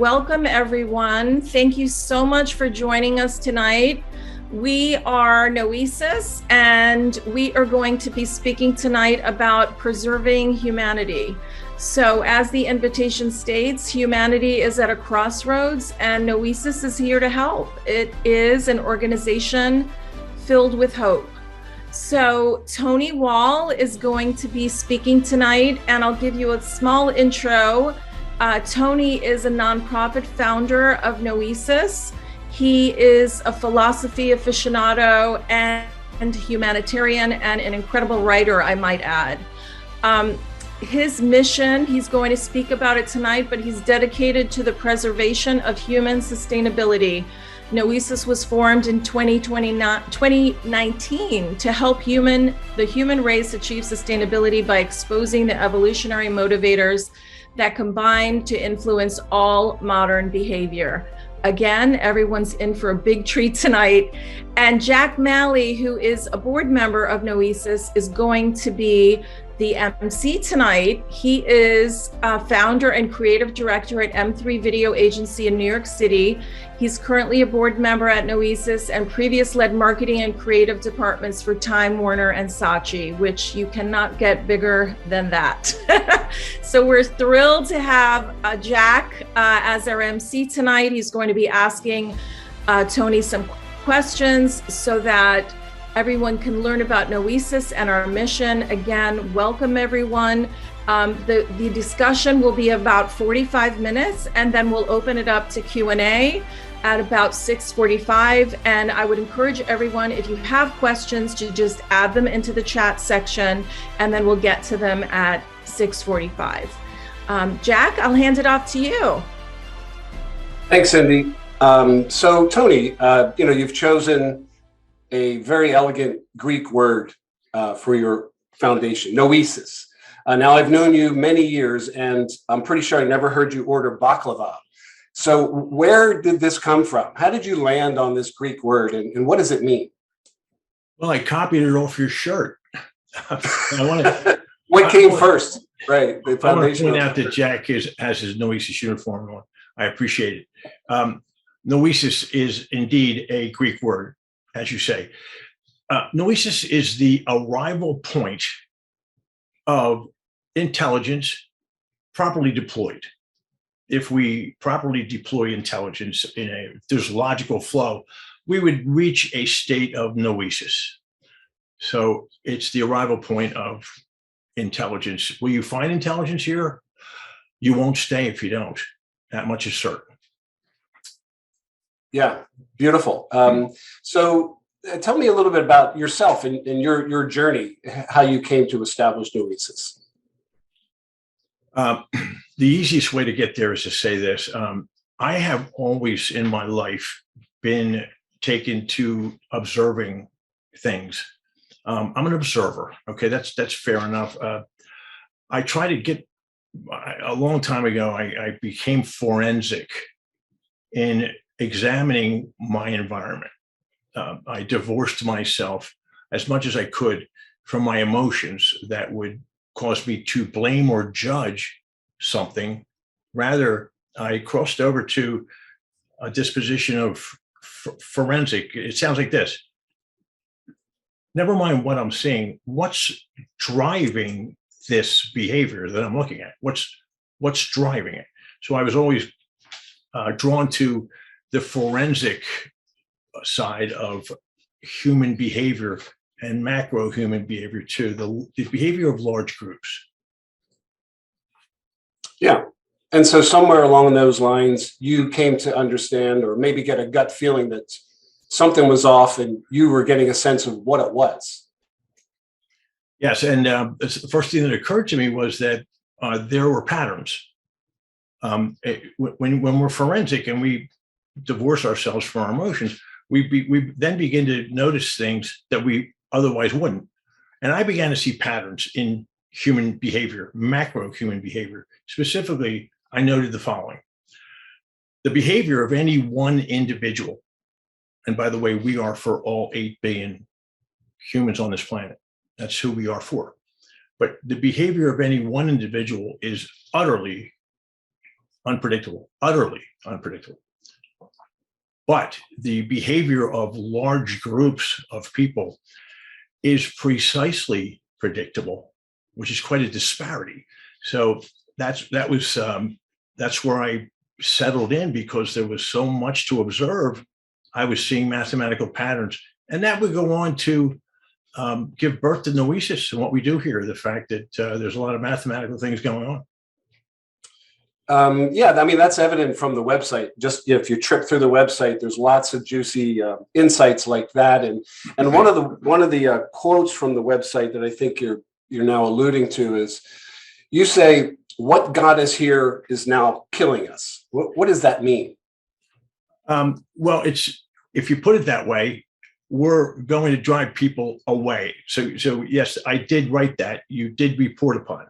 welcome everyone. Thank you so much for joining us tonight. We are Noesis, and we are going to be speaking tonight about preserving humanity. So as the invitation states, humanity is at a crossroads, and Noesis is here to help. It is an organization filled with hope. So Tony Wall is going to be speaking tonight, and I'll give you a small intro. Tony is a nonprofit founder of Noesis. He is a philosophy aficionado and humanitarian and an incredible writer, I might add. His mission, he's going to speak about it tonight, but he's dedicated to the preservation of human sustainability. Noesis was formed in 2019 to help the human race achieve sustainability by exposing the evolutionary motivators that combine to influence all modern behavior. Again, everyone's in for a big treat tonight. And Jack Malley, who is a board member of Noesis, is going to be the MC tonight. He is a founder and creative director at M3 Video Agency in New York City. He's currently a board member at Noesis and previous led marketing and creative departments for Time Warner and Saatchi, which you cannot get bigger than that. So we're thrilled to have Jack as our MC tonight. He's going to be asking Tony some questions so that everyone can learn about Noesis and our mission. Again, welcome everyone. The discussion will be about 45 minutes, and then we'll open it up to Q&A at about 6:45. And I would encourage everyone, if you have questions, to just add them into the chat section, and then we'll get to them at 6:45. Jack, I'll hand it off to you. Thanks, Cindy. So Tony, you've chosen a very elegant Greek word for your foundation, Noesis. Now, I've known you many years, and I'm pretty sure I never heard you order baklava. So where did this come from? How did you land on this Greek word, and what does it mean? Well, I copied it off your shirt. What came first? Right, the foundation. I want to point out that Jack has his Noesis uniform on. I appreciate it. Noesis is indeed a Greek word, as you say. Noesis is the arrival point of intelligence properly deployed. If we properly deploy intelligence there's logical flow, we would reach a state of Noesis. So it's the arrival point of intelligence. Will you find intelligence here? You won't stay if you don't. That much is certain. Yeah, beautiful. So tell me a little bit about yourself and your journey, how you came to establish Noesis. The easiest way to get there is to say this. I have always in my life been taken to observing things. I'm an observer. Okay, that's fair enough. I try to get, a long time ago, I became forensic in examining my environment. I divorced myself as much as I could from my emotions that would cause me to blame or judge something. Rather, I crossed over to a disposition of forensic. It sounds like this. Never mind what I'm seeing. What's driving this behavior that I'm looking at? What's driving it? So I was always drawn to the forensic side of human behavior and macro human behavior too, the behavior of large groups. Yeah. And so somewhere along those lines, you came to understand or maybe get a gut feeling that something was off and you were getting a sense of what it was. Yes. And the first thing that occurred to me was that there were patterns. When we're forensic and we divorce ourselves from our emotions, we then begin to notice things that we otherwise wouldn't. And I began to see patterns in human behavior, macro human behavior. Specifically, I noted the following. The behavior of any one individual, and by the way, we are for all 8 billion humans on this planet. That's who we are for. But the behavior of any one individual is utterly unpredictable, utterly unpredictable. But the behavior of large groups of people is precisely predictable, which is quite a disparity. So that's where I settled in, because there was so much to observe. I was seeing mathematical patterns, and that would go on to give birth to Noesis and what we do here. The fact that there's a lot of mathematical things going on. Yeah, I mean, that's evident from the website. Just if you trip through the website, there's lots of juicy insights like that. And one of the quotes from the website that I think you're now alluding to is, you say, "What got us here is now killing us." What does that mean? Well, if you put it that way, we're going to drive people away. So yes, I did write that. You did report upon it.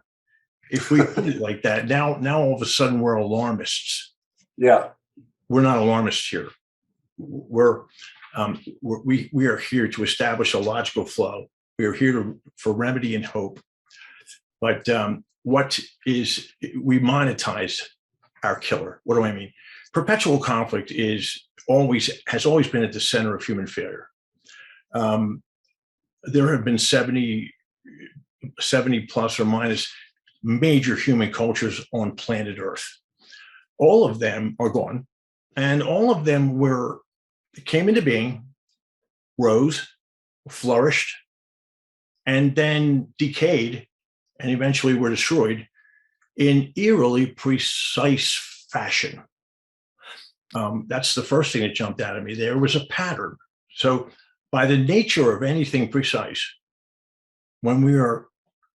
If we put it like that, now all of a sudden we're alarmists. Yeah, we're not alarmists here. We are here to establish a logical flow. We are here for remedy and hope. But we monetize our killer. What do I mean? Perpetual conflict has always been at the center of human failure. There have been 70 plus or minus major human cultures on planet Earth. All of them are gone, and all of them came into being, rose, flourished, and then decayed, and eventually were destroyed in eerily precise fashion. That's the first thing that jumped out at me. There was a pattern. So by the nature of anything precise, when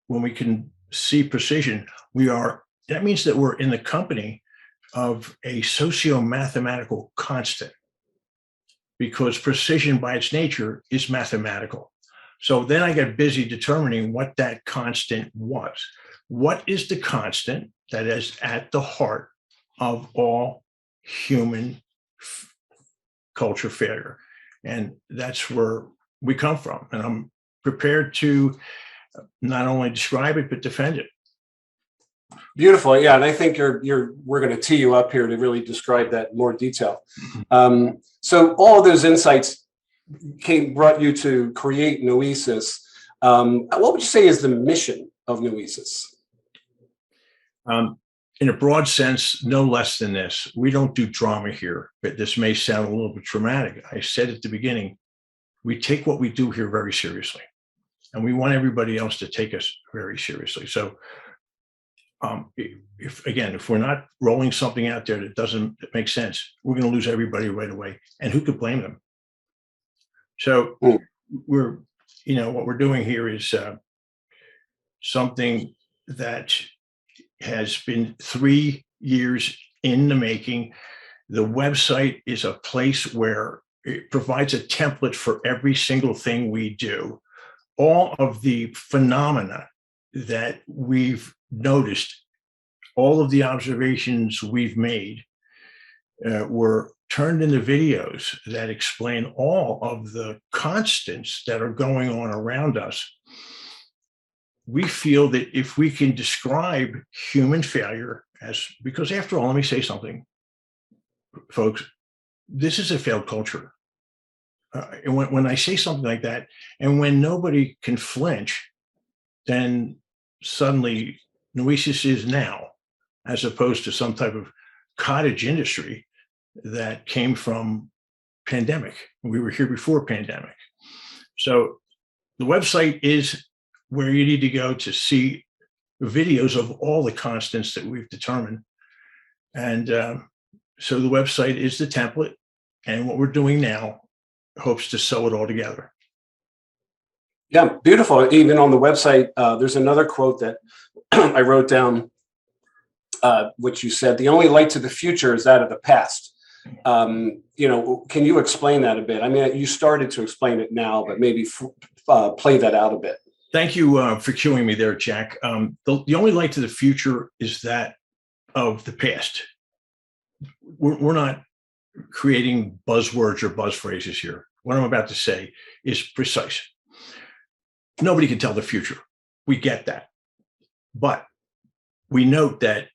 we can see precision, that means that we're in the company of a socio-mathematical constant, because precision by its nature is mathematical. So then I got busy determining what that constant was. What is the constant that is at the heart of all human culture failure? And that's where we come from. And I'm prepared to not only describe it, but defend it. Beautiful. Yeah. And I think we're going to tee you up here to really describe that in more detail. So all of those insights brought you to create Noesis. What would you say is the mission of Noesis? In a broad sense, no less than this. We don't do drama here, but this may sound a little bit dramatic. I said at the beginning, we take what we do here very seriously, and we want everybody else to take us very seriously. So if we're not rolling something out there that doesn't make sense, we're going to lose everybody right away. And who could blame them? So what we're doing here is something that has been 3 years in the making. The website is a place where it provides a template for every single thing we do. All of the phenomena that we've noticed, all of the observations we've made were turned into videos that explain all of the constants that are going on around us. We feel that if we can describe human failure because after all, let me say something, folks, this is a failed culture. And when I say something like that, and when nobody can flinch, then suddenly Noesis is now, as opposed to some type of cottage industry that came from pandemic. We were here before pandemic. So the website is where you need to go to see videos of all the constants that we've determined. And so the website is the template, and what we're doing now hopes to sew it all together. Yeah, beautiful. Even on the website, there's another quote that I wrote down, which you said, "The only light to the future is that of the past." Can you explain that a bit? I mean, you started to explain it now, but maybe play that out a bit. Thank you for cueing me there, Jack. The only light to the future is that of the past. We're not creating buzzwords or buzz phrases here. What I'm about to say is precise. Nobody can tell the future. We get that. But we note that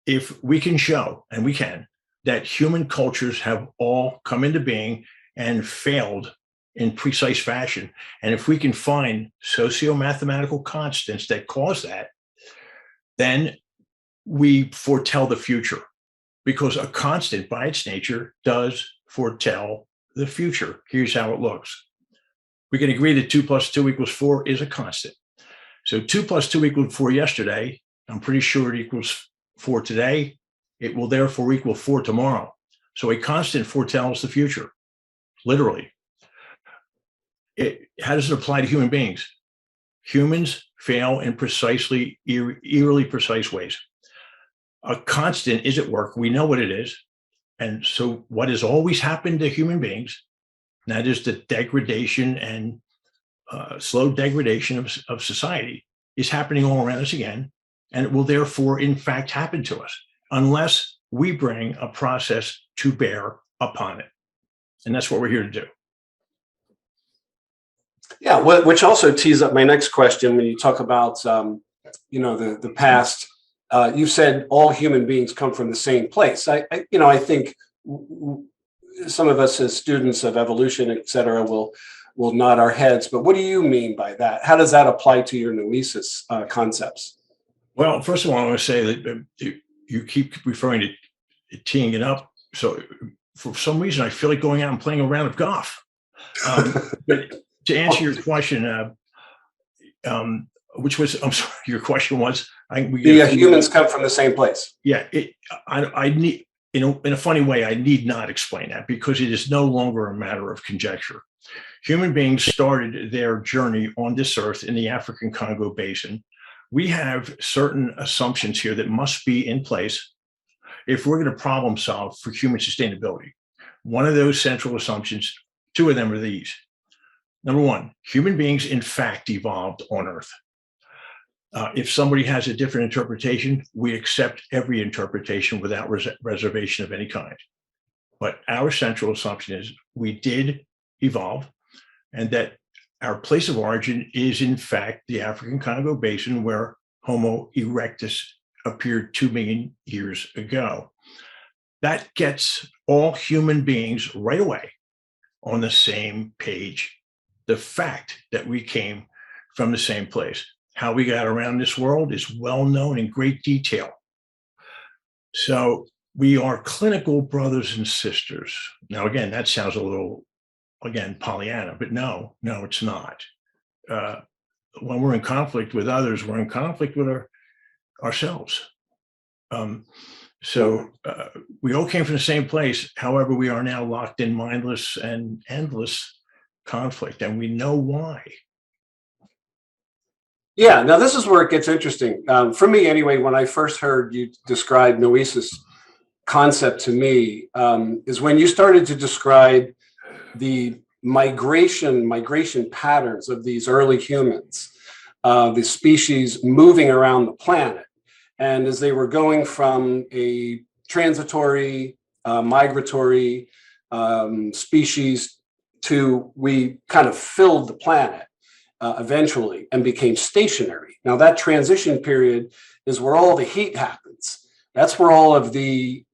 if we can show, and we can, that human cultures have all come into being and failed in precise fashion, and if we can find socio-mathematical constants that cause that, then we foretell the future, because a constant by its nature does foretell the future. Here's how it looks. We can agree that 2 + 2 = 4 is a constant. So 2 + 2 = 4 yesterday. I'm pretty sure it equals 4 today. It will therefore equal 4 tomorrow. So a constant foretells the future, literally. How does it apply to human beings? Humans fail in precisely, eerily precise ways. A constant is at work. We know what it is. And so what has always happened to human beings, that is the degradation and slow degradation of society, is happening all around us again. And it will therefore, in fact, happen to us unless we bring a process to bear upon it. And that's what we're here to do. Yeah, which also tees up my next question. When you talk about, the past, you said all human beings come from the same place. I think some of us as students of evolution, et cetera, will nod our heads. But what do you mean by that? How does that apply to your Noesis concepts? Well, first of all, I want to say that you keep referring to teeing it up. So for some reason, I feel like going out and playing a round of golf. But to answer your question, which was, I'm sorry, your question was, humans come from the same place. Yeah, I need, in a funny way, I need not explain that, because it is no longer a matter of conjecture. Human beings started their journey on this earth in the African Congo Basin. We have certain assumptions here that must be in place if we're going to problem solve for human sustainability. One of those central assumptions, two of them are these. Number one, human beings, in fact, evolved on Earth. If somebody has a different interpretation, we accept every interpretation without reservation of any kind. But our central assumption is we did evolve, and that our place of origin is, in fact, the African Congo Basin, where Homo erectus appeared 2 million years ago. That gets all human beings right away on the same page. The fact that we came from the same place. How we got around this world is well known in great detail. So we are clinical brothers and sisters. Now, again, that sounds a little, again, Pollyanna, but no, it's not. When we're in conflict with others, we're in conflict with ourselves. So we all came from the same place. However, we are now locked in mindless and endless conflict, and we know why. Yeah, now this is where it gets interesting. For me, anyway, when I first heard you describe Noesis concept to me, is when you started to describe the migration patterns of these early humans, the species moving around the planet. And as they were going from a transitory, migratory species to, we kind of filled the planet eventually and became stationary. Now that transition period is where all the heat happens. That's where all of the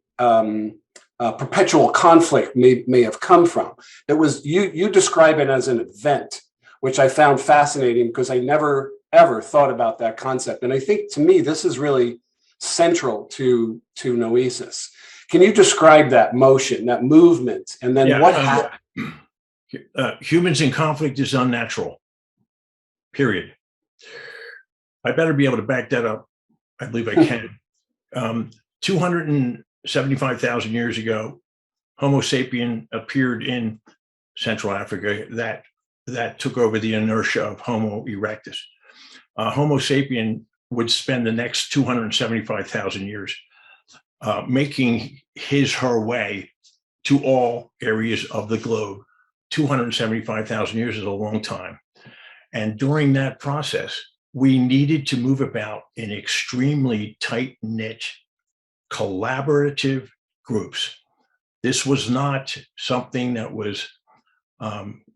perpetual conflict may have come from. It was, you describe it as an event, which I found fascinating because I never ever thought about that concept. And I think, to me, this is really central to Noesis. Can you describe that motion, that movement, and then what happened? Humans in conflict is unnatural, period. I better be able to back that up. I believe I can. 275,000 years ago, Homo sapien appeared in Central Africa. That took over the inertia of Homo erectus. Homo sapien would spend the next 275,000 years making her way to all areas of the globe. 275,000 years is a long time. And during that process, we needed to move about in extremely tight-knit, collaborative groups. This was not something that was,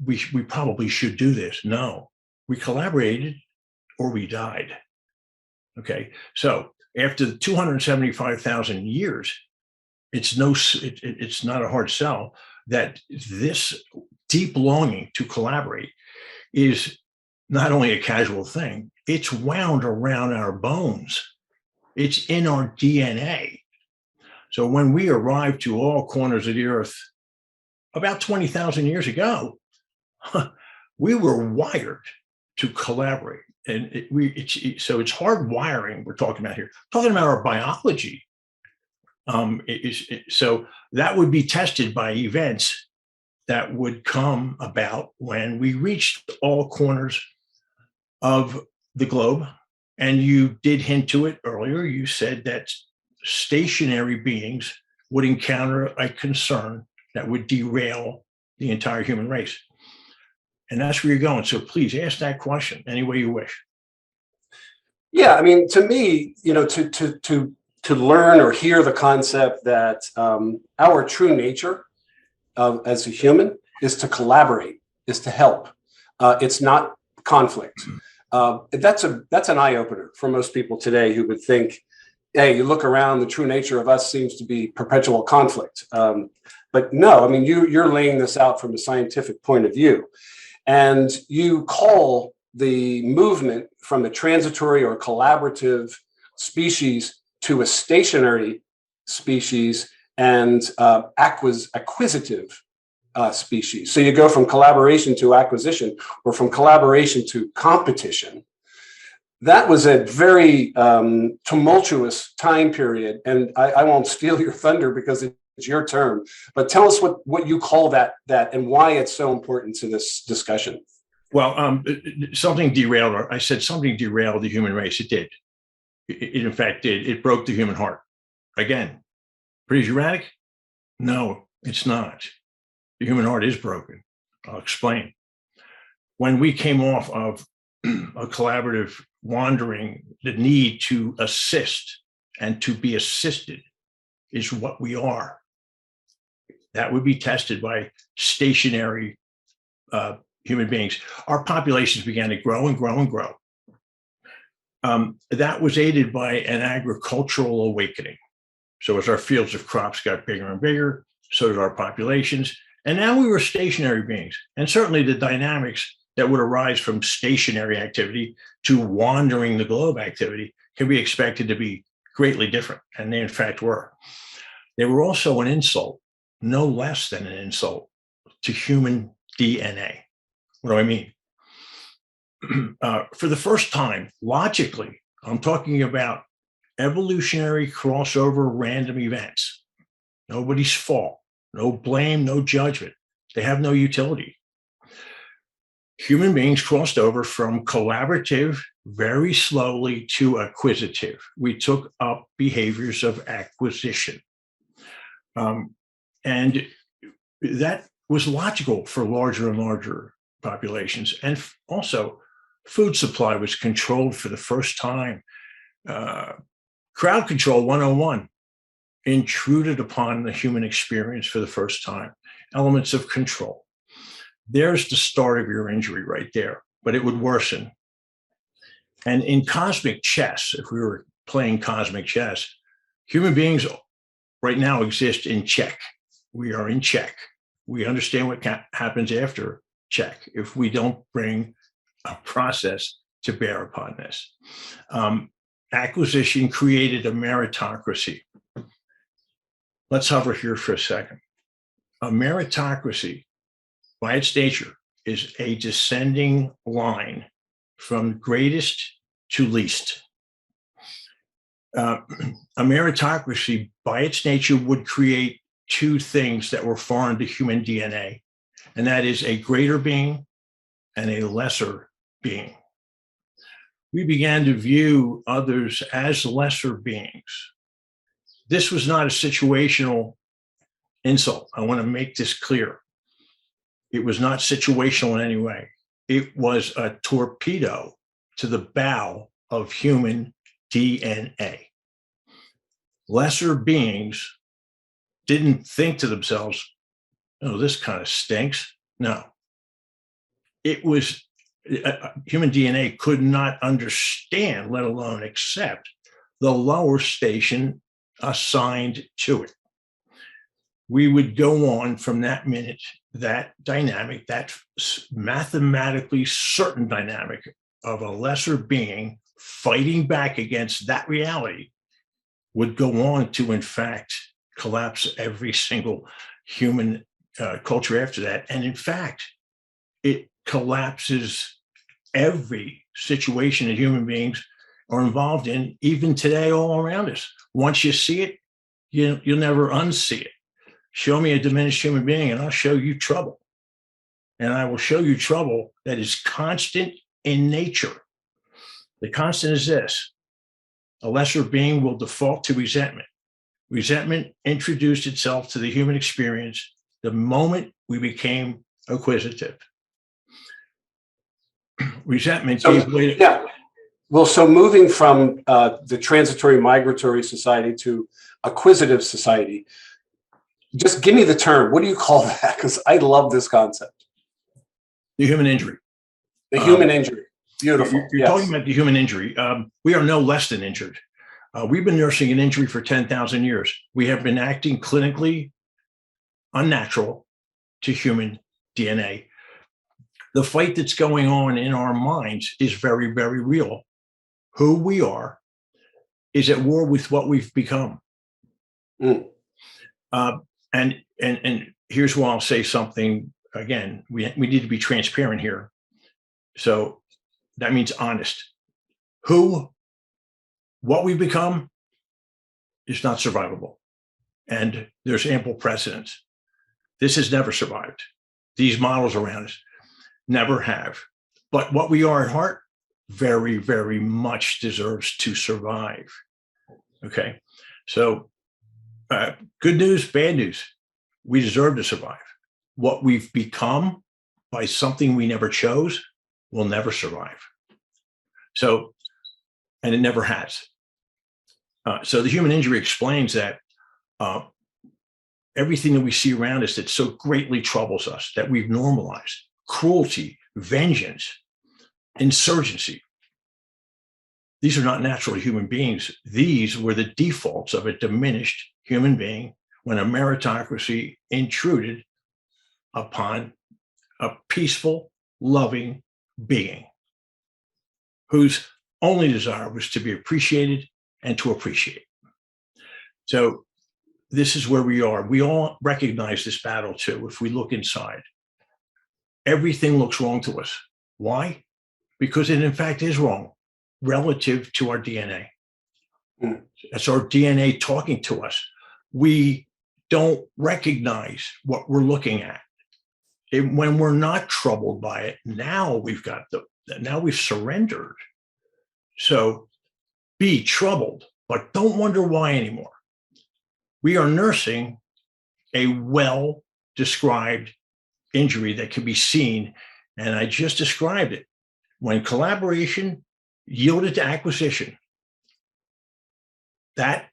we probably should do this. No, we collaborated or we died. Okay, so After 275,000 years, it's not a hard sell that this deep longing to collaborate is not only a casual thing, it's wound around our bones. It's in our DNA. So when we arrived to all corners of the earth about 20,000 years ago, we were wired to collaborate. And so it's hard wiring we're talking about here. Talking about our biology. So that would be tested by events that would come about when we reached all corners of the globe. And you did hint to it earlier. You said that stationary beings would encounter a concern that would derail the entire human race. And that's where you're going. So please ask that question any way you wish. Yeah, I mean, to me, to learn or hear the concept that our true nature as a human is to collaborate, is to help. It's not conflict. That's an eye opener for most people today who would think, hey, you look around, the true nature of us seems to be perpetual conflict. But no, I mean, you're laying this out from a scientific point of view. And you call the movement from a transitory or collaborative species to a stationary species and acquisitive species. So you go from collaboration to acquisition, or from collaboration to competition. That was a very tumultuous time period. And I won't steal your thunder because it's your term, but tell us what you call that and why it's so important to this discussion. Well, something derailed. I said something derailed the human race. It did. It in fact did. It broke the human heart. Again, pretty dramatic? No, it's not. The human heart is broken. I'll explain. When we came off of a collaborative wandering, the need to assist and to be assisted is what we are. That would be tested by stationary human beings. Our populations began to grow and grow and grow. That was aided by an agricultural awakening. So as our fields of crops got bigger and bigger, so did our populations. And now we were stationary beings. And certainly the dynamics that would arise from stationary activity to wandering the globe activity can be expected to be greatly different. And they in fact were. They were also an insult, no less than an insult, to human DNA. What do I mean? For the first time, logically, I'm talking about evolutionary crossover random events. Nobody's fault, no blame, no judgment. They have no utility. Human beings crossed over from collaborative very slowly to acquisitive. We took up behaviors of acquisition. And that was logical for larger and larger populations. And also, food supply was controlled for the first time. Crowd control 101 intruded upon the human experience for the first time. Elements of control. There's the start of your injury right there, but it would worsen. And in cosmic chess, if we were playing cosmic chess, human beings right now exist in check. We are in check. We understand what happens after check if we don't bring a process to bear upon this. Acquisition created a meritocracy. Let's hover here for a second. A meritocracy, by its nature, is a descending line from greatest to least. A meritocracy, by its nature, would create two things that were foreign to human DNA, and that is a greater being and a lesser being. We began to view others as lesser beings. This was not a situational insult. I want to make this clear. It was not situational in any way. It was a torpedo to the bow of human DNA. Lesser beings didn't think to themselves, oh, this kind of stinks. No. It was, human DNA could not understand, let alone accept, the lower station assigned to it. We would go on from that minute, that dynamic, that mathematically certain dynamic of a lesser being fighting back against that reality would go on to, in fact, collapse every single human culture after that. And in fact, it collapses every situation that human beings are involved in, even today, all around us. Once you see it, you'll never unsee it. Show me a diminished human being and I'll show you trouble. And I will show you trouble that is constant in nature. The constant is this: a lesser being will default to resentment. Resentment introduced itself to the human experience the moment we became acquisitive. Resentment gave way to... Yeah. Well, so moving from the transitory migratory society to acquisitive society, just give me the term. What do you call that? Because I love this concept. The human injury. The human injury. Beautiful. You're yes. talking about the human injury. We are no less than injured. We've been nursing an injury for 10,000 years. We have been acting clinically unnatural to human DNA. The fight that's going on in our minds is very, very real. Who we are is at war with what we've become. And here's where I'll say something again. We need to be transparent here. So that means honest. What we've become is not survivable. And there's ample precedence. This has never survived. These models around us never have. But what we are at heart very, very much deserves to survive. Okay. So good news, bad news. We deserve to survive. What we've become by something we never chose will never survive. So, and it never has. So the human injury explains that everything that we see around us that so greatly troubles us, that we've normalized, cruelty, vengeance, insurgency. These are not natural human beings. These were the defaults of a diminished human being when a meritocracy intruded upon a peaceful, loving being whose only desire was to be appreciated and to appreciate. So this is where we are. We all recognize this battle too. If we look inside, everything looks wrong to us. Why? Because it in fact is wrong relative to our DNA. That's our DNA talking to us. We don't recognize what we're looking at. When we're not troubled by it, now we've surrendered. So be troubled, but don't wonder why anymore. We are nursing a well-described injury that can be seen, and I just described it. When collaboration yielded to acquisition, that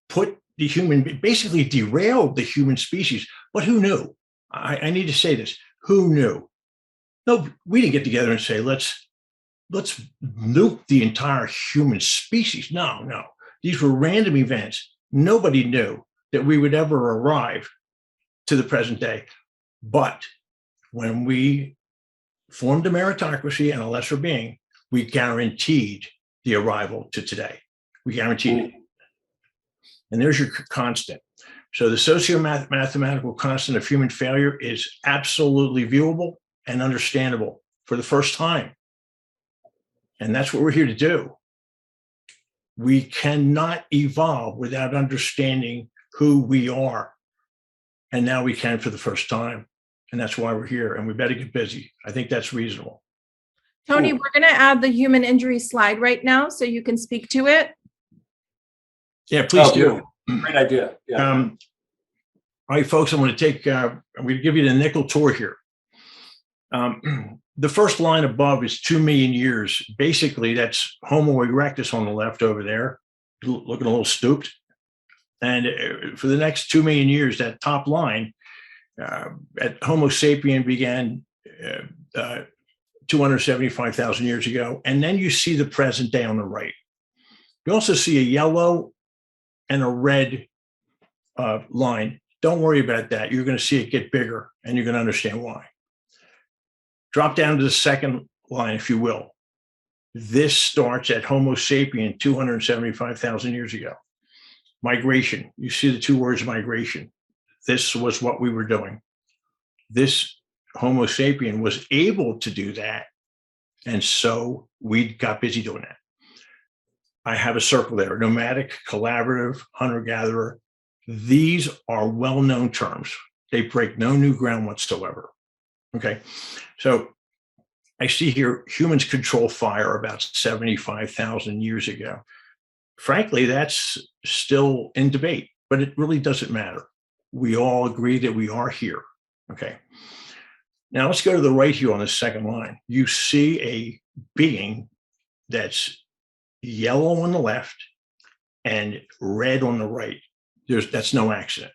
put the human, basically derailed the human species. But who knew? I need to say this. Who knew? No, we didn't get together and say, let's nuke the entire human species. No. These were random events. Nobody knew that we would ever arrive to the present day. But when we formed a meritocracy and a lesser being, we guaranteed the arrival to today. We guaranteed it. And there's your constant. So the socio-mathematical constant of human failure is absolutely viewable and understandable for the first time. And that's what we're here to do. We cannot evolve without understanding who we are. And now we can for the first time. And that's why we're here. And we better get busy. I think that's reasonable. Tony, we're going to add the human injury slide right now so you can speak to it. Yeah, please do. Great idea. Yeah. All right, folks, I'm going to give you the nickel tour here. The first line above is 2 million years. Basically, that's Homo erectus on the left over there, looking a little stooped. And for the next 2 million years, that top line, at Homo sapien began 275,000 years ago. And then you see the present day on the right. You also see a yellow and a red line. Don't worry about that. You're going to see it get bigger, and you're going to understand why. Drop down to the second line, if you will. This starts at Homo sapien 275,000 years ago. Migration. You see the two words migration. This was what we were doing. This Homo sapien was able to do that. And so we got busy doing that. I have a circle there: nomadic, collaborative, hunter-gatherer. These are well-known terms. They break no new ground whatsoever. Okay. So I see here humans control fire about 75,000 years ago. Frankly, that's still in debate, but it really doesn't matter. We all agree that we are here. Okay. Now let's go to the right here on the second line. You see a being that's yellow on the left and red on the right. That's no accident.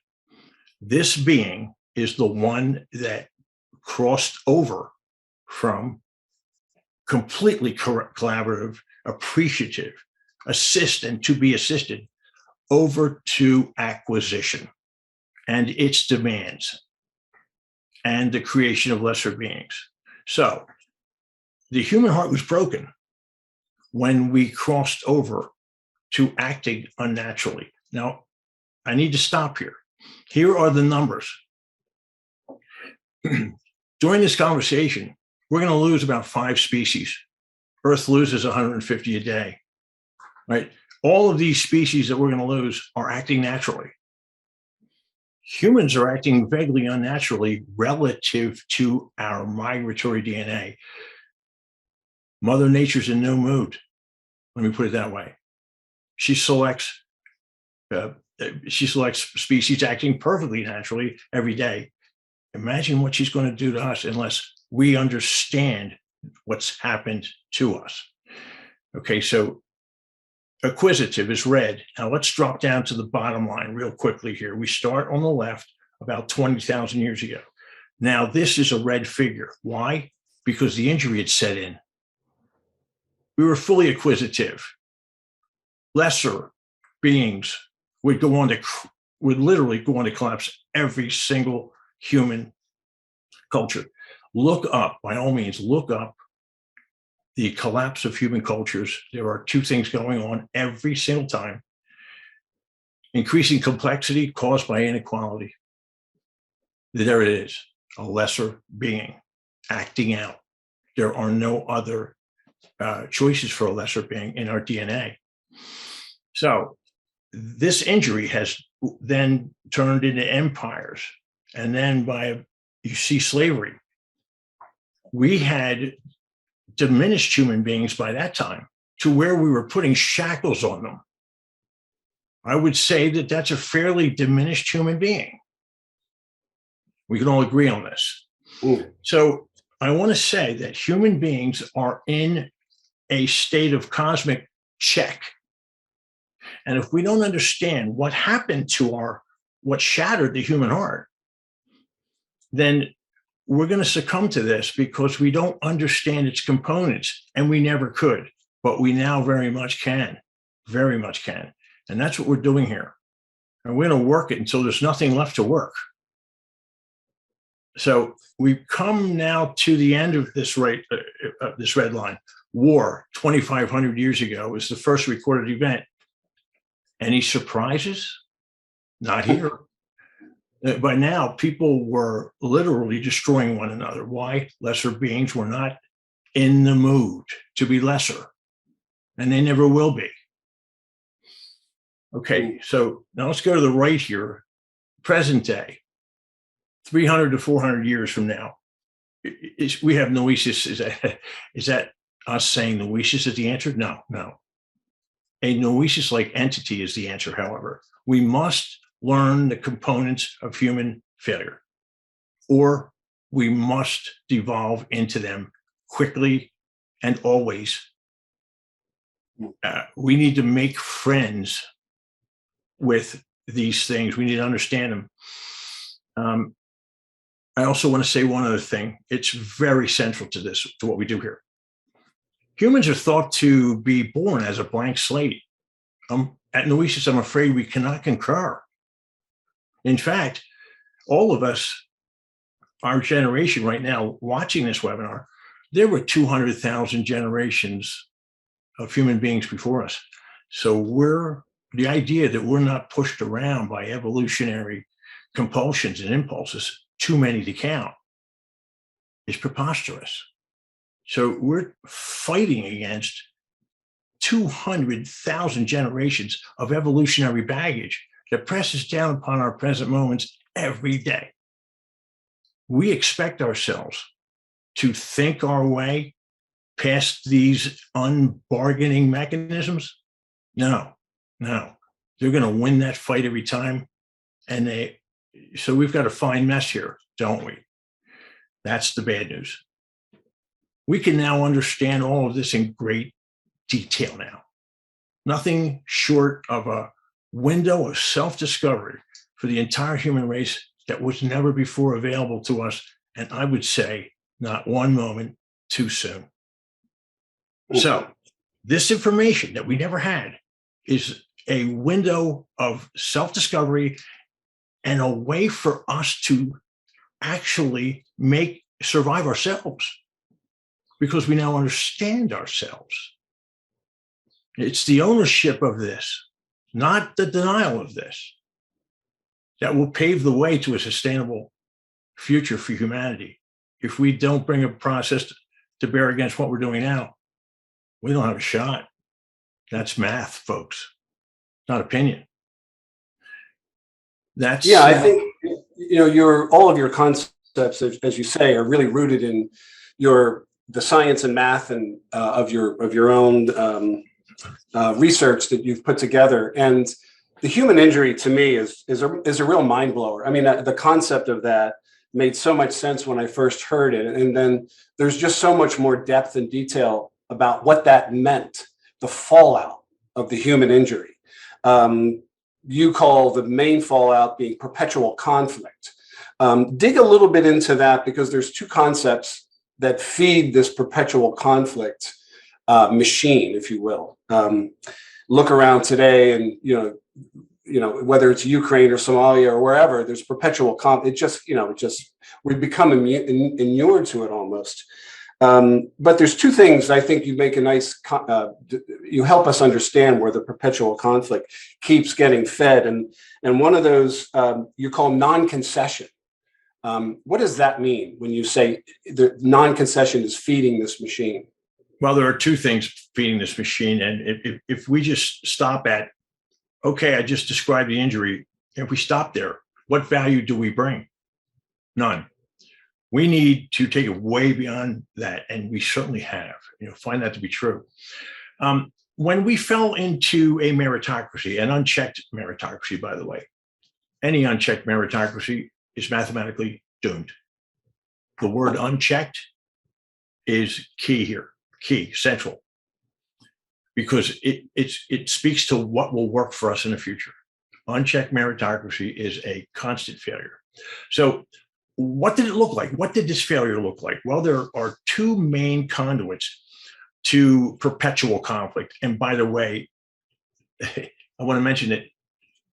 This being is the one that crossed over from completely collaborative, appreciative, assist and to be assisted, over to acquisition and its demands and the creation of lesser beings. So the human heart was broken when we crossed over to acting unnaturally. Now, I need to stop here. Here are the numbers. During this conversation, we're going to lose about 5 species. Earth loses 150 a day, right? All of these species that we're going to lose are acting naturally. Humans are acting vaguely unnaturally relative to our migratory DNA. Mother Nature's in no mood. Let me put it that way. She selects species acting perfectly naturally every day. Imagine what she's going to do to us unless we understand what's happened to us. Okay, so acquisitive is red. Now let's drop down to the bottom line real quickly here. We start on the left about 20,000 years ago. Now this is a red figure. Why? Because the injury had set in. We were fully acquisitive. Lesser beings would literally go on to collapse every single human culture. Look up, by all means, look up the collapse of human cultures. There are 2 things going on every single time. Increasing complexity caused by inequality. There it is, a lesser being acting out. There are no other choices for a lesser being in our DNA. So this injury has then turned into empires. And then you see slavery. We had diminished human beings by that time to where we were putting shackles on them. I would say that that's a fairly diminished human being. We can all agree on this. Ooh. So I want to say that human beings are in a state of cosmic check. And if we don't understand what happened to what shattered the human heart, then we're going to succumb to this because we don't understand its components, and we never could, but we now very much can. And that's what we're doing here. And we're going to work it until there's nothing left to work. So we've come now to the end of this red line. War 2,500 years ago was the first recorded event. Any surprises? Not here. By now, people were literally destroying one another. Why? Lesser beings were not in the mood to be lesser, and they never will be. Okay, so now let's go to the right here. Present day, 300 to 400 years from now, we have Noesis. Is that us saying Noesis is the answer? No. A Noesis-like entity is the answer, however. We must learn the components of human failure, or we must devolve into them quickly and always. We need to make friends with these things. We need to understand them. I also want to say one other thing. It's very central to what we do here. Humans are thought to be born as a blank slate. At Nosis, I'm afraid we cannot concur. In fact, all of us, our generation right now, watching this webinar, there were 200,000 generations of human beings before us. So the idea that we're not pushed around by evolutionary compulsions and impulses, too many to count, is preposterous. So we're fighting against 200,000 generations of evolutionary baggage that presses down upon our present moments every day. We expect ourselves to think our way past these unbargaining mechanisms. No. They're going to win that fight every time. So we've got a fine mess here, don't we? That's the bad news. We can now understand all of this in great detail now. Nothing short of a window of self-discovery for the entire human race that was never before available to us. And I would say not one moment too soon. So this information that we never had is a window of self-discovery and a way for us to actually survive ourselves, because we now understand ourselves. It's the ownership of this, not the denial of this, that will pave the way to a sustainable future for humanity. If we don't bring a process to bear against what we're doing now, we don't have a shot. That's math, folks, not opinion. I think all of your concepts, as you say, are really rooted in the science and math and of your own research that you've put together. And the human injury, to me, is a real mind blower. I mean, the concept of that made so much sense when I first heard it, and then there's just so much more depth and detail about what that meant, the fallout of the human injury. You call the main fallout being perpetual conflict. Dig a little bit into that, because there's two concepts that feed this perpetual conflict machine, if you will. Look around today, and whether it's Ukraine or Somalia or wherever, there's perpetual conflict. We've become inured to it almost. But there's two things I think you make a nice, you help us understand where the perpetual conflict keeps getting fed. And one of those you call non-concession. What does that mean when you say the non-concession is feeding this machine? Well, there are two things feeding this machine. And if we just stop at, okay, I just described the injury. If we stop there, what value do we bring? None. We need to take it way beyond that, and we certainly have. Find that to be true. When we fell into a meritocracy, an unchecked meritocracy, by the way, any unchecked meritocracy is mathematically doomed. The word unchecked is key here, central, because it speaks to what will work for us in the future. Unchecked meritocracy is a constant failure. So what did it look like? What did this failure look like? Well, there are two main conduits to perpetual conflict. And by the way, I want to mention that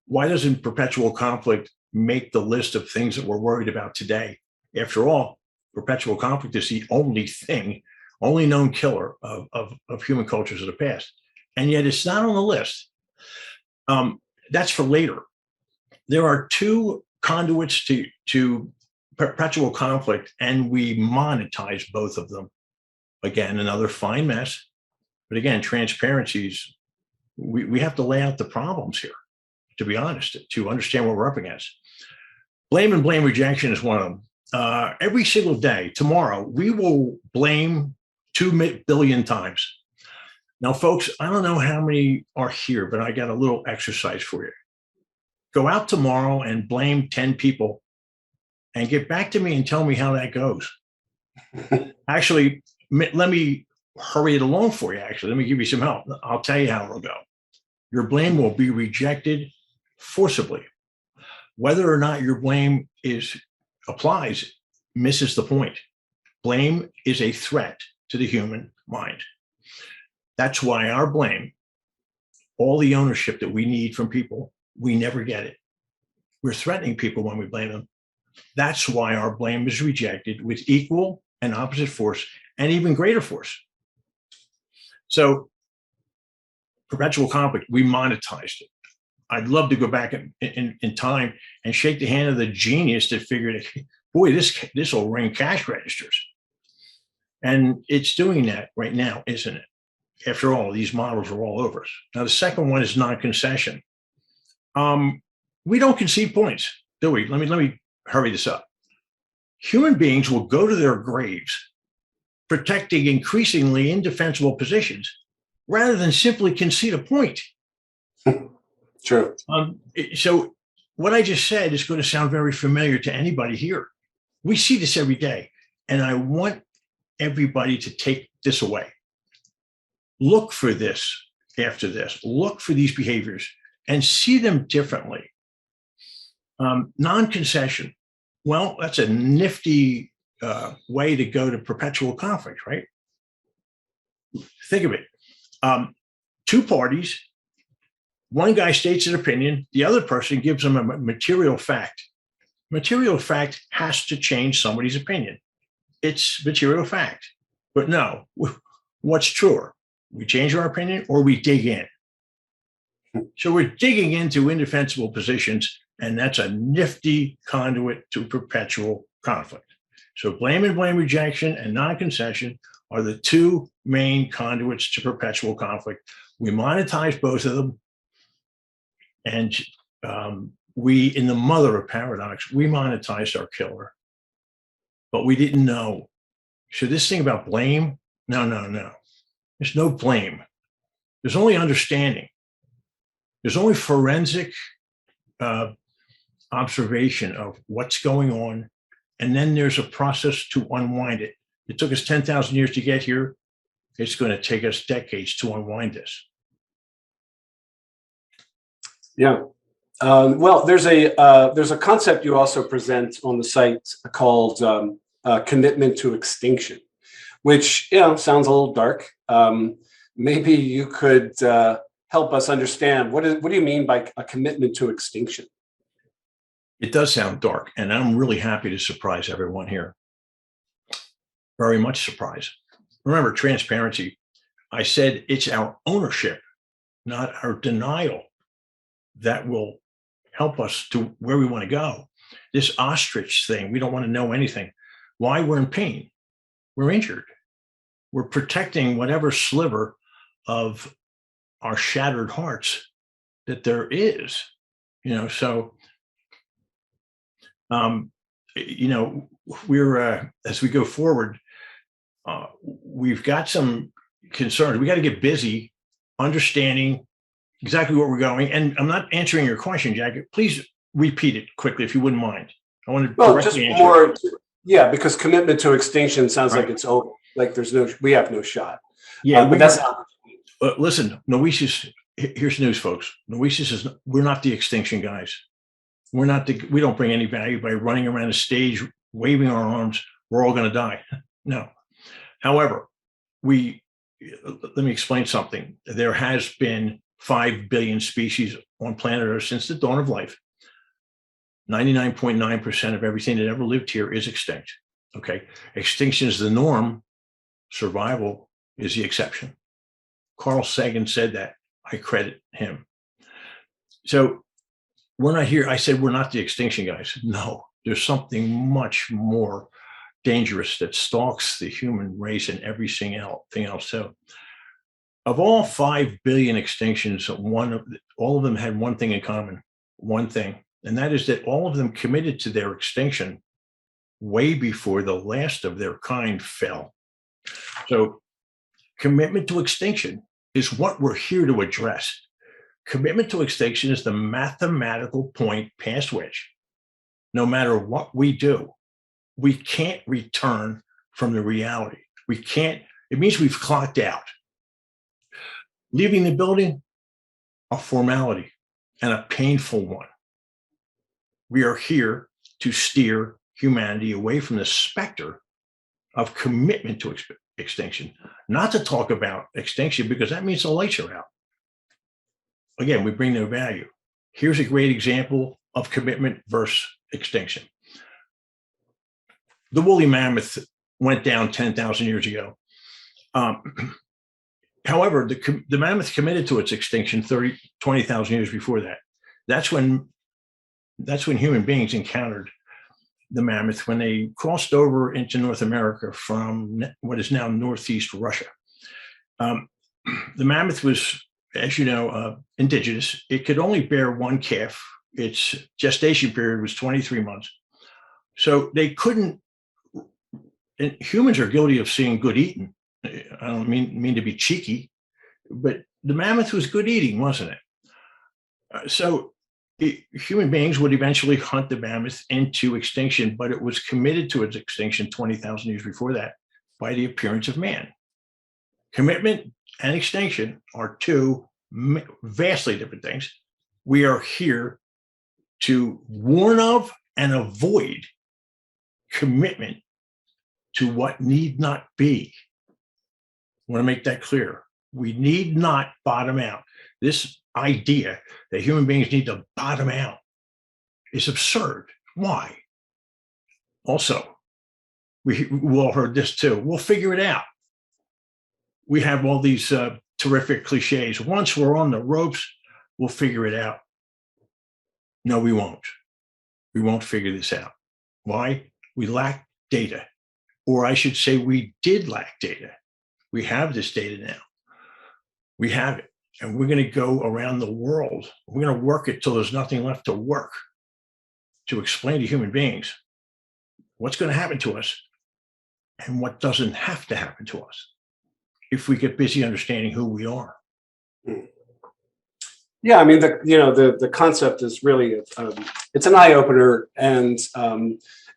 why doesn't perpetual conflict make the list of things that we're worried about today? After all, perpetual conflict is the only known killer of human cultures of the past. And yet it's not on the list. That's for later. There are two conduits to perpetual conflict, and we monetize both of them. Again, another fine mess. But again, transparencies, we have to lay out the problems here, to be honest, to understand what we're up against. Blame and blame rejection is one of them. Every single day, tomorrow, we will blame 2 billion times. Now, folks, I don't know how many are here, but I got a little exercise for you. Go out tomorrow and blame 10 people and get back to me and tell me how that goes. Actually, let me hurry it along for you. Actually, let me give you some help. I'll tell you how it'll go. Your blame will be rejected forcibly. Whether or not your blame applies misses the point. Blame is a threat to the human mind. That's why our blame all the ownership that we need from people, we never get it. We're threatening people when we blame them. That's why our blame is rejected with equal and opposite force and even greater force. So perpetual conflict, we monetized it. I'd love to go back in time and shake the hand of the genius that figured, boy, this will ring cash registers. And it's doing that right now, isn't it? After all, these models are all over us. Now, the second one is non-concession. We don't concede points, do we? Let me hurry this up. Human beings will go to their graves protecting increasingly indefensible positions rather than simply concede a point. True. So what I just said is going to sound very familiar to anybody here. We see this every day, and I want everybody to take this away. Look for this after this. Look for these behaviors and see them differently. Non-concession. Well, that's a nifty way to go to perpetual conflict, right? Think of it. Two parties, one guy states an opinion, the other person gives them a material fact. Material fact has to change somebody's opinion. It's material fact. But no, what's truer? We change our opinion or we dig in. So we're digging into indefensible positions, and that's a nifty conduit to perpetual conflict. So blame and blame rejection and non-concession are the two main conduits to perpetual conflict. We monetize both of them. And we, in the mother of paradox, we monetized our killer, but we didn't know. So this thing about blame, no. There's no blame. There's only understanding. There's only forensic observation of what's going on. And then there's a process to unwind it. It took us 10,000 years to get here. It's going to take us decades to unwind this. Yeah. Well, there's a concept you also present on the site called commitment to extinction, which sounds a little dark. Maybe you could help us understand what do you mean by a commitment to extinction? It does sound dark, and I'm really happy to surprise everyone here. Very much surprised. Remember, transparency. I said it's our ownership, not our denial, that will help us to where we want to go. This ostrich thing, we don't want to know anything. Why? We're in pain. We're injured. We're protecting whatever sliver of our shattered hearts that there is, so, we're, as we go forward, we've got some concerns. We got to get busy understanding exactly where we're going. And I'm not answering your question, Jack. Please repeat it quickly, if you wouldn't mind. I want to just more. Yeah, because commitment to extinction sounds like it's over. Like we have no shot. Yeah, but that's not. Listen, Noēsis. Here's news, folks. Noēsis we're not the extinction guys. We don't bring any value by running around a stage, waving our arms. We're all going to die. No. However, let me explain something. There has been 5 billion species on planet Earth since the dawn of life. 99.9% of everything that ever lived here is extinct. Okay. Extinction is the norm. Survival is the exception. Carl Sagan said that. I credit him. So we're not here. I said we're not the extinction guys. No, there's something much more dangerous that stalks the human race and everything else. So of all 5 billion extinctions, all of them had one thing in common, one thing, and that is that all of them committed to their extinction way before the last of their kind fell. So commitment to extinction is what we're here to address. Commitment to extinction is the mathematical point past which, no matter what we do, we can't return from the reality. We can't, it means we've clocked out. Leaving the building, a formality and a painful one. We are here to steer humanity away from the specter of commitment to extinction, not to talk about extinction, because that means the lights are out. again, we bring no value. Here's a great example of commitment versus extinction. The woolly mammoth went down 10,000 years ago. However, the mammoth committed to its extinction 20,000 years before that. That's when human beings encountered the mammoth when they crossed over into North America from what is now northeast Russia. The mammoth was, as you know, indigenous. It could only bear one calf. Its gestation period was 23 months. So they couldn't, and humans are guilty of seeing good eating. I don't mean to be cheeky, but the mammoth was good eating, wasn't it? Human beings would eventually hunt the mammoth into extinction, but it was committed to its extinction 20,000 years before that by the appearance of man. Commitment and extinction are two vastly different things. We are here to warn of and avoid commitment to what need not be. I want to make that clear. We need not bottom out. This idea that human beings need to bottom out is absurd. Why? Also, we all heard this too. We'll figure it out. We have all these terrific cliches. Once we're on the ropes, we'll figure it out. No, we won't. We won't figure this out. Why? We lack data. Or I should say we did lack data. We have this data now. We have it. And we're going to go around the world. We're going to work it till there's nothing left to work to explain to human beings what's going to happen to us and what doesn't have to happen to us if we get busy understanding who we are. Yeah, I mean, the concept is really it's an eye opener, and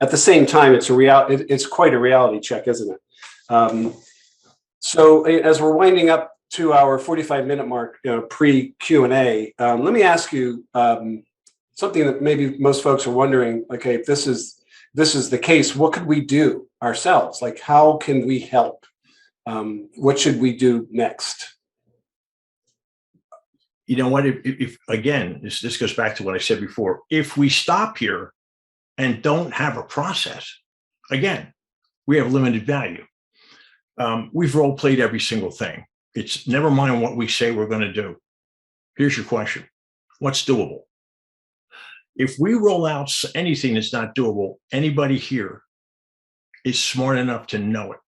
at the same time, it's quite a reality check, isn't it? So as we're winding up to our 45-minute mark, pre Q&A, let me ask you something that maybe most folks are wondering. Okay, if this is the case, what could we do ourselves? Like, how can we help? What should we do next? You know what? If again, this goes back to what I said before. If we stop here and don't have a process, again, we have limited value. We've role played every single thing. It's never mind what we say we're going to do. Here's your question. What's doable? If we roll out anything that's not doable, anybody here is smart enough to know it,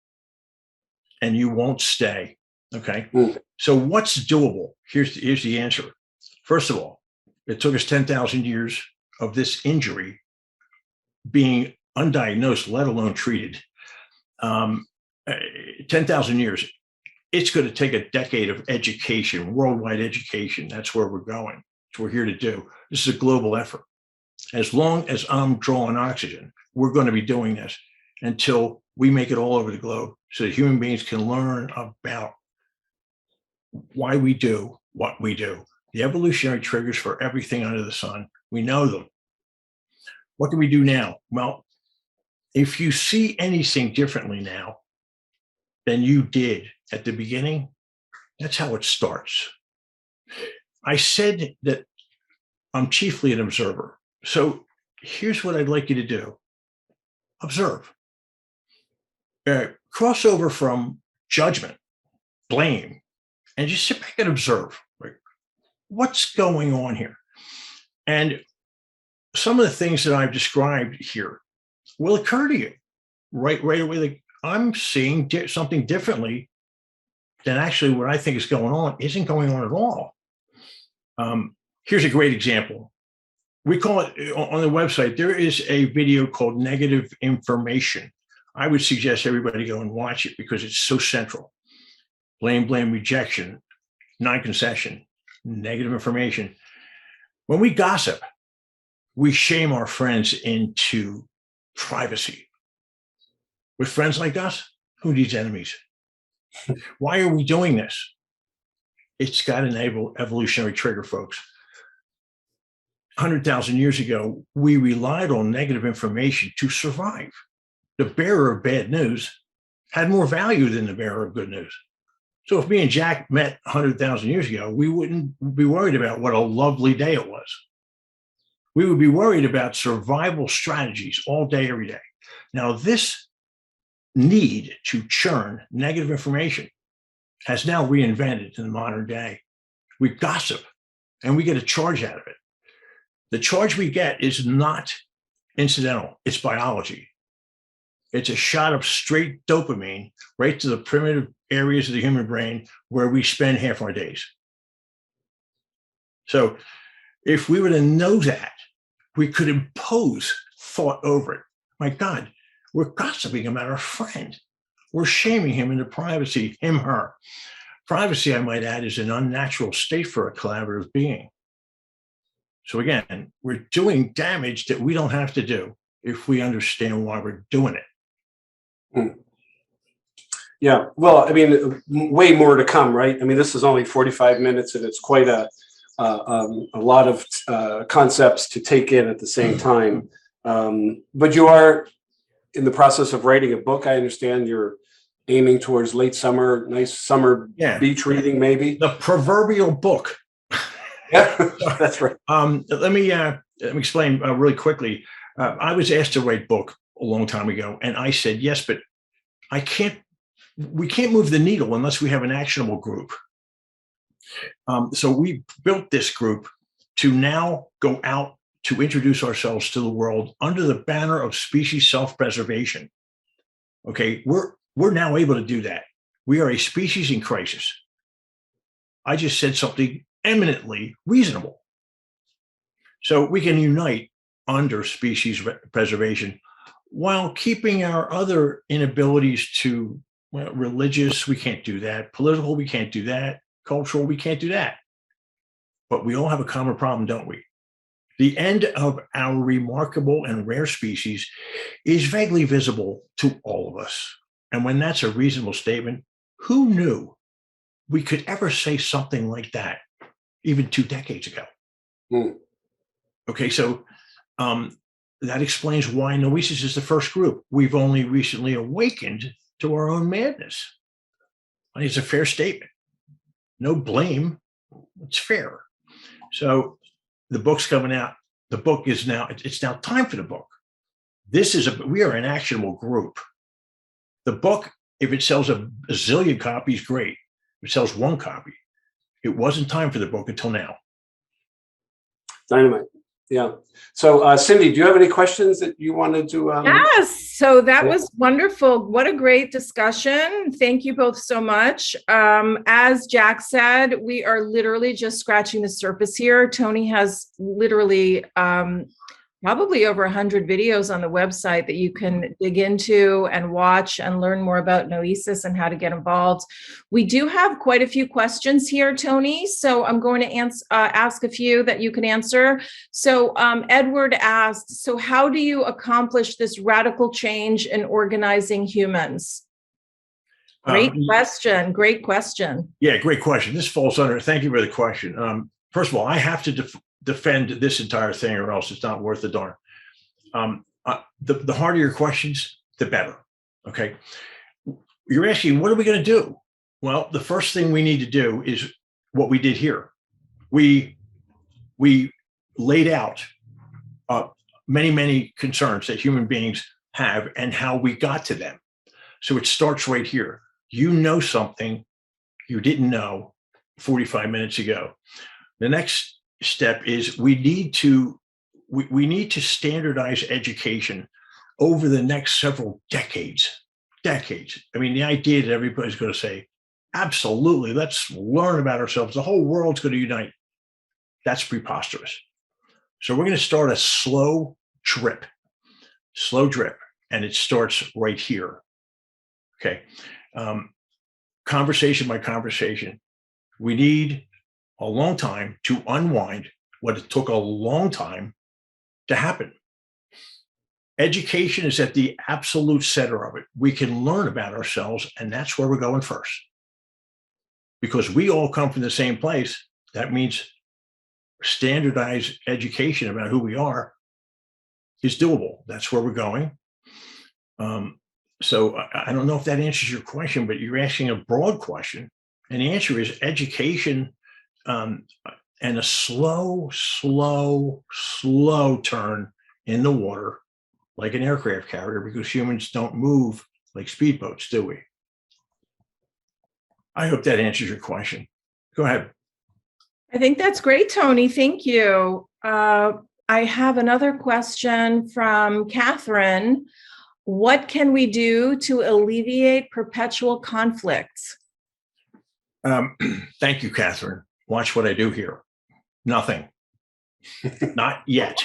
and you won't stay. Okay. So what's doable? Here's the answer. First of all, it took us 10,000 years of this injury being undiagnosed, let alone treated. 10,000 years. It's going to take a decade of education, worldwide education. That's where we're going. That's what we're here to do. This is a global effort. As long as I'm drawing oxygen, we're going to be doing this until we make it all over the globe so that human beings can learn about why we do what we do. The evolutionary triggers for everything under the sun, we know them. What do we do now? Well, if you see anything differently now than you did at the beginning, that's how it starts. I said that I'm chiefly an observer. So here's what I'd like you to do. Observe. Cross over from judgment, blame, and just sit back and observe. Right? What's going on here? And some of the things that I've described here will occur to you right away. Like, I'm seeing something differently than actually what I think is going on isn't going on at all. Here's a great example. We call it on the website. There is a video called Negative Information. I would suggest everybody go and watch it because it's so central. Blame, rejection, nonconcession, negative information. When we gossip, we shame our friends into privacy. With friends like us, who needs enemies? Why are we doing this? It's got an evolutionary trigger, folks. 100,000 years ago, we relied on negative information to survive. The bearer of bad news had more value than the bearer of good news. So if me and Jack met 100,000 years ago, we wouldn't be worried about what a lovely day it was. We would be worried about survival strategies all day, every day. Now, this need to churn negative information has now reinvented in the modern day. We gossip and we get a charge out of it. The charge we get is not incidental, it's biology. It's a shot of straight dopamine right to the primitive areas of the human brain where we spend half our days. So if we were to know that, we could impose thought over it. My God, we're gossiping about our friend. We're shaming him into privacy, him, her. Privacy, I might add, is an unnatural state for a collaborative being. So again, we're doing damage that we don't have to do if we understand why we're doing it. Yeah, well, I mean, way more to come, right? I mean, this is only 45 minutes, and it's quite a lot of concepts to take in at the same time. But you are in the process of writing a book. I understand you're aiming towards late summer, nice summer beach reading, maybe. The proverbial book. Yeah, that's right. Let me explain really quickly. I was asked to write a book a long time ago, and I said yes, but we can't move the needle unless we have an actionable group. So we built this group to now go out to introduce ourselves to the world under the banner of species self-preservation. Okay, we're now able to do that. We are a species in crisis. I just said something eminently reasonable. So we can unite under species preservation while keeping our other inabilities to, religious, we can't do that. Political, we can't do that. Cultural, we can't do that. But we all have a common problem, don't we? The end of our remarkable and rare species is vaguely visible to all of us. And when that's a reasonable statement, who knew we could ever say something like that even 2 decades ago? Okay, so that explains why Nosis is the first group. We've only recently awakened to our own madness. I think it's a fair statement. No blame. It's fair. So the book's coming out. The book is now, it's now time for the book. We are an actionable group. The book, if it sells a zillion copies, great. If it sells 1 copy, it wasn't time for the book until now. Dynamite. Yeah. So, Cindy, do you have any questions that you wanted to? Yes. So that was wonderful. What a great discussion. Thank you both so much. As Jack said, we are literally just scratching the surface here. Tony has literally probably over 100 videos on the website that you can dig into and watch and learn more about Noesis and how to get involved. We do have quite a few questions here, Tony, so I'm going to ask a few that you can answer. So Edward asked, so how do you accomplish this radical change in organizing humans? Great question. Great question. Yeah, great question. This falls under, thank you for the question. First of all, I have to defend this entire thing or else it's not worth the darn. The harder your questions, the better. Okay. You're asking, what are we going to do? Well, the first thing we need to do is what we did here. We laid out many, many concerns that human beings have and how we got to them. So it starts right here. You know something you didn't know 45 minutes ago. The next step is we need to standardize education over the next several decades. I mean, the idea that everybody's going to say, absolutely, let's learn about ourselves. The whole world's going to unite. That's preposterous. So we're going to start a slow drip, and it starts right here. Okay. Conversation by conversation. We need a long time to unwind what it took a long time to happen. Education is at the absolute center of it. We can learn about ourselves, and that's where we're going first. Because we all come from the same place, that means standardized education about who we are is doable. That's where we're going. So I don't know if that answers your question, but you're asking a broad question. And the answer is education, and a slow turn in the water, like an aircraft carrier, because humans don't move like speedboats, do we? I hope that answers your question. Go ahead. I think that's great, Tony. Thank you. I have another question from Catherine. What can we do to alleviate perpetual conflicts? Thank you, Catherine. Watch what I do here. Nothing. Not yet.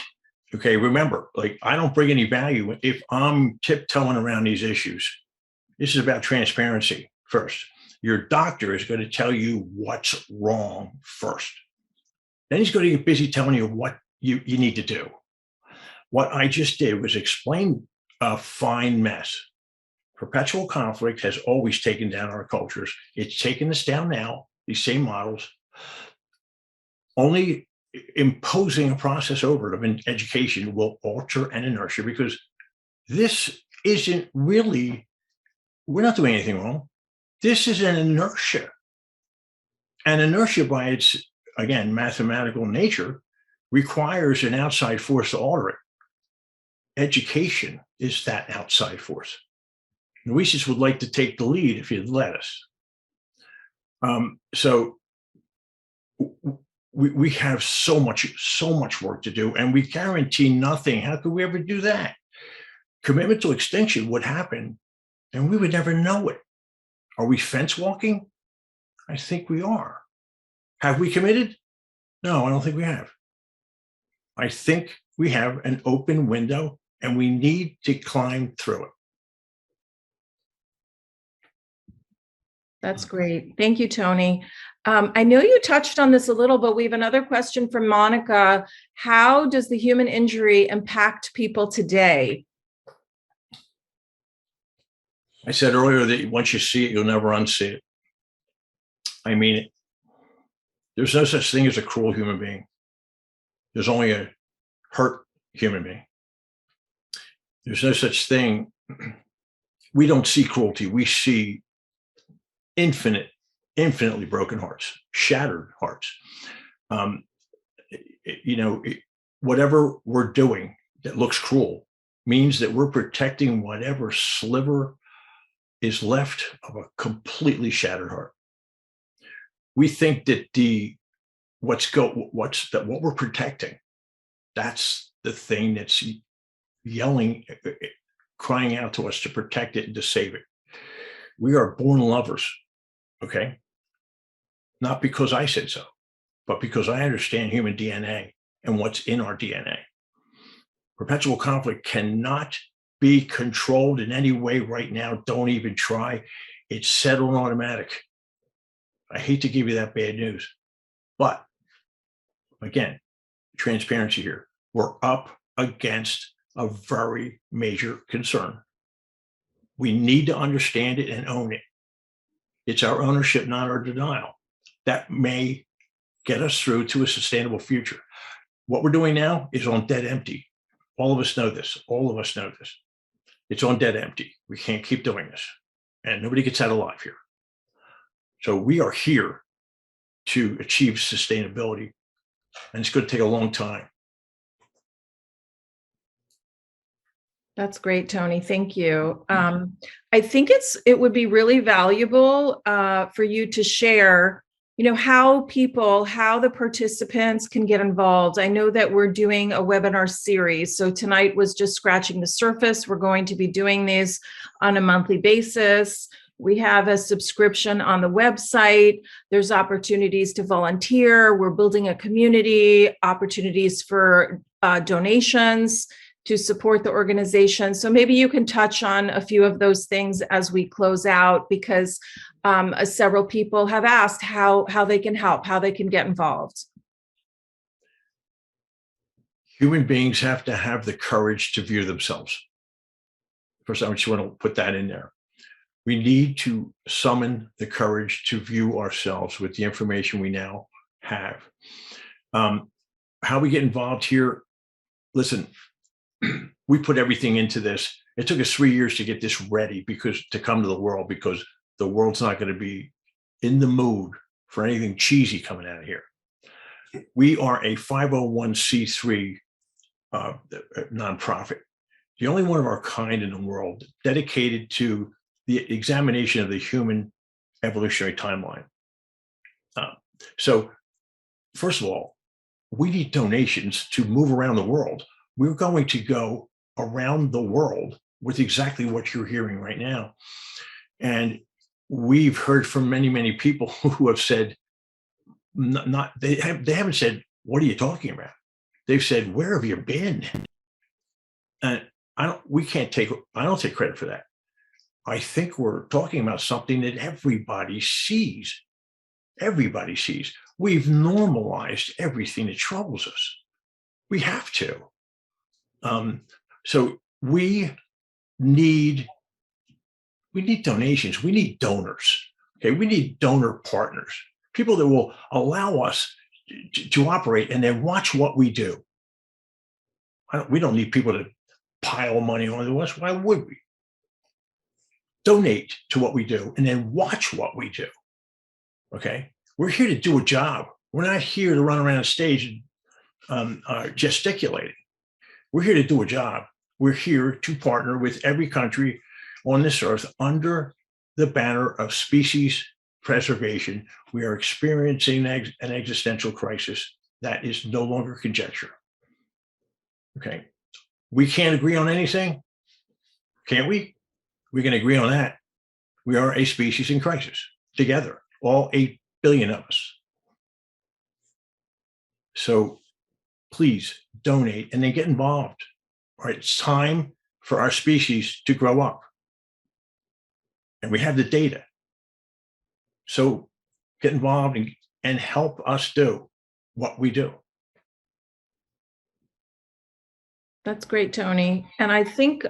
Okay, remember, like, I don't bring any value if I'm tiptoeing around these issues. This is about transparency first. Your doctor is going to tell you what's wrong first. Then he's going to get busy telling you what you need to do. What I just did was explain a fine mess. Perpetual conflict has always taken down our cultures. It's taken us down now, these same models. Only imposing a process over it of education will alter an inertia, because this isn't really, we're not doing anything wrong. This is an inertia. And inertia, by its, again, mathematical nature, requires an outside force to alter it. Education is that outside force. Nosis would like to take the lead if he'd let us. So we have so much work to do, and we guarantee nothing. How could we ever do that? Commitment to extinction would happen, and we would never know it. Are we fence walking? I think we are. Have we committed? No, I don't think we have. I think we have an open window, and we need to climb through it. That's great. Thank you, Tony. I know you touched on this a little, but we have another question from Monica. How does the human injury impact people today? I said earlier that once you see it, you'll never unsee it. I mean it. There's no such thing as a cruel human being. There's only a hurt human being. There's no such thing. We don't see cruelty. We see infinitely broken hearts, shattered hearts. Whatever we're doing that looks cruel means that we're protecting whatever sliver is left of a completely shattered heart. We think that what we're protecting, that's the thing that's yelling, crying out to us to protect it and to save it. We are born lovers. Okay. Not because I said so, but because I understand human DNA and what's in our DNA. Perpetual conflict cannot be controlled in any way right now. Don't even try. It's set on automatic. I hate to give you that bad news, but again, transparency here. We're up against a very major concern. We need to understand it and own it. It's our ownership, not our denial, that may get us through to a sustainable future. What we're doing now is on dead empty. All of us know this. All of us know this. It's on dead empty. We can't keep doing this. And nobody gets out alive here. So we are here to achieve sustainability. And it's going to take a long time. That's great, Tony. Thank you. I think it would be really valuable for you to share, how the participants can get involved. I know that we're doing a webinar series. So tonight was just scratching the surface. We're going to be doing these on a monthly basis. We have a subscription on the website. There's opportunities to volunteer. We're building a community, opportunities for donations to support the organization. So maybe you can touch on a few of those things as we close out, because several people have asked how they can help, how they can get involved. Human beings have to have the courage to view themselves. First, I just want to put that in there. We need to summon the courage to view ourselves with the information we now have. How we get involved here, listen, we put everything into this. It took us 3 years to get this ready to come to the world, because the world's not going to be in the mood for anything cheesy coming out of here. We are a 501c3 nonprofit, the only one of our kind in the world dedicated to the examination of the human evolutionary timeline. So first of all, we need donations to move around the world. We're going to go around the world with exactly what you're hearing right now. And we've heard from many, many people who have said, they haven't said, what are you talking about? They've said, where have you been? And I don't take credit for that. I think we're talking about something that everybody sees. Everybody sees. We've normalized everything that troubles us. We have to. So we need donations. We need donors. Okay, we need donor partners, people that will allow us to operate and then watch what we do. We don't need people to pile money onto us. Why would we? Donate to what we do and then watch what we do. Okay, we're here to do a job. We're not here to run around a stage gesticulating. We're here to do a job. We're here to partner with every country on this earth under the banner of species preservation. We are experiencing an existential crisis that is no longer conjecture. Okay, we can't agree on anything, can't we? We can agree on that. We are a species in crisis together, all 8 billion of us. So please donate and then get involved. All right, it's time for our species to grow up. And we have the data. So get involved and help us do what we do. That's great, Tony. And I think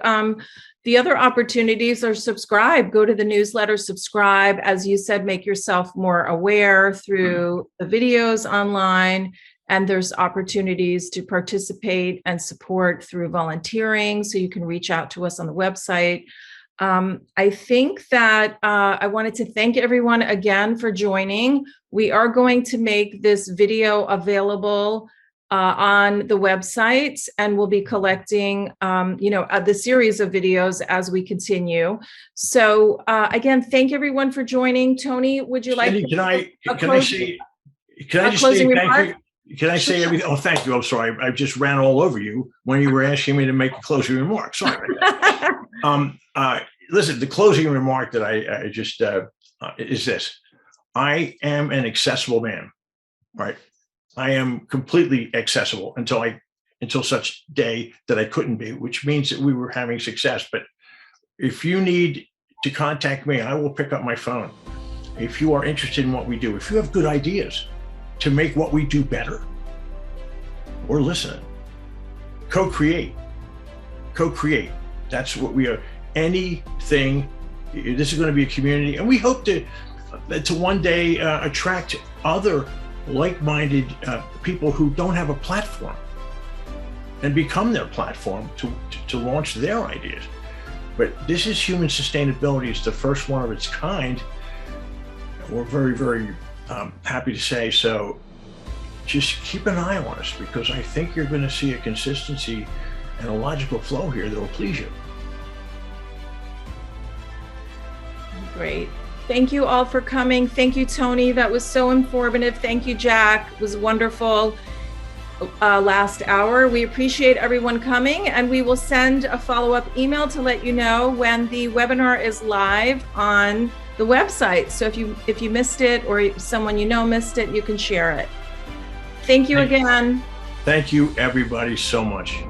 the other opportunities are subscribe, go to the newsletter, subscribe. As you said, make yourself more aware through the videos online. And there's opportunities to participate and support through volunteering. So you can reach out to us on the website. I think that I wanted to thank everyone again for joining. We are going to make this video available on the website, and we'll be collecting, the series of videos as we continue. So again, thank everyone for joining. Tony, would you like? Can I just say thank you? Can I say everything? Oh, thank you. I'm sorry. I just ran all over you when you were asking me to make a closing remark. Sorry about that. Listen, the closing remark that I just is this. I am an accessible man, right? I am completely accessible until such day that I couldn't be, which means that we were having success. But if you need to contact me, I will pick up my phone. If you are interested in what we do, if you have good ideas to make what we do better, we're listening. Co-create. That's what we are. Anything. This is going to be a community, and we hope to one day attract other like-minded people who don't have a platform and become their platform to launch their ideas. But this is human sustainability. It's the first one of its kind. We're very, very happy to say so. Just keep an eye on us, because I think you're going to see a consistency and a logical flow here that will please you. Great. Thank you all for coming. Thank you, Tony. That was so informative. Thank you, Jack. It was wonderful last hour. We appreciate everyone coming, and we will send a follow-up email to let you know when the webinar is live on the website. So if you missed it, or someone you know missed it, you can share it. Thank you again. Thank you, everybody, so much.